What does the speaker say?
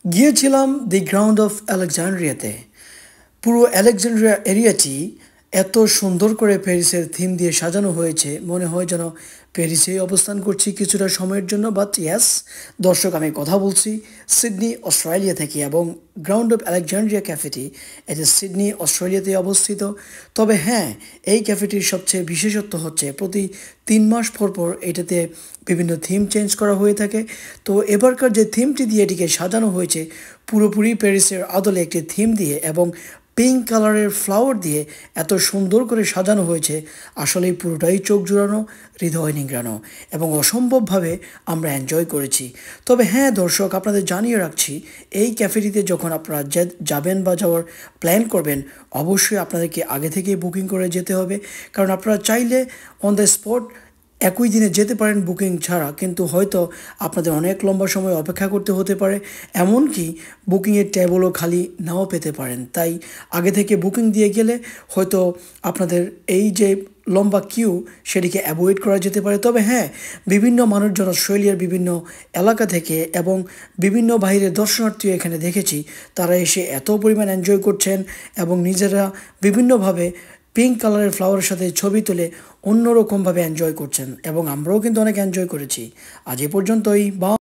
গিয়েছিলাম the ground of আলেকজান্ড্রিয়াতে। পুরো Alexandria এরিয়াটি এত সুন্দর করে প্যারিসের থিম দিয়ে সাজানো হয়েছে, মনে হয় যেন প্যারিসেই অবস্থান করছি কিছুটা সময়ের জন্য। বাট ইয়াস দর্শক, আমি কথা বলছি সিডনি অস্ট্রেলিয়া থেকে, এবং গ্রাউন্ড অফ আলেকজান্ড্রিয়া ক্যাফেটি এটি সিডনি অস্ট্রেলিয়াতে অবস্থিত। তবে হ্যাঁ, এই ক্যাফেটির সবচেয়ে বিশেষত্ব হচ্ছে প্রতি 3 মাস পর পর এটাতে বিভিন্ন থিম চেঞ্জ করা হয়ে থাকে। তো এবারকার যে থিমটি দিয়ে এটিকে সাজানো হয়েছে পুরোপুরি প্যারিসের আদলে একটি থিম দিয়ে এবং পিঙ্ক কালারের ফ্লাওয়ার দিয়ে এত সুন্দর করে সাজানো হয়েছে, আসলেই পুরোটাই চোখ জুড়ানো, হৃদয় নিংড়ানো, এবং অসম্ভবভাবে আমরা এনজয় করেছি। তবে হ্যাঁ দর্শক, আপনাদের জানিয়ে রাখছি, এই ক্যাফেটিতে যখন আপনারা যাবেন বা যাওয়ার প্ল্যান করবেন, অবশ্যই আপনাদেরকে আগে থেকেই বুকিং করে যেতে হবে। কারণ আপনারা চাইলে অন দ্য স্পট একই দিনে যেতে পারেন বুকিং ছাড়া, কিন্তু হয়তো আপনাদের অনেক লম্বা সময় অপেক্ষা করতে হতে পারে, এমনকি বুকিংয়ের টেবলও খালি নাও পেতে পারেন। তাই আগে থেকে বুকিং দিয়ে গেলে হয়তো আপনাদের এই যে লম্বা কিউ সেটিকে অ্যাভয়েড করা যেতে পারে। তবে হ্যাঁ, বিভিন্ন মানুষজন অস্ট্রেলিয়ার বিভিন্ন এলাকা থেকে এবং বিভিন্ন বাইরের দর্শনার্থীও এখানে দেখেছি, তারা এসে এত পরিমাণ এনজয় করছেন এবং নিজেরা বিভিন্নভাবে পিঙ্ক কালারের ফ্লাওয়ারের সাথে ছবি তুলে অন্যরকমভাবে এনজয় করছেন, এবং আমরাও কিন্তু অনেক এনজয় করেছি। আজ এ পর্যন্তই। বা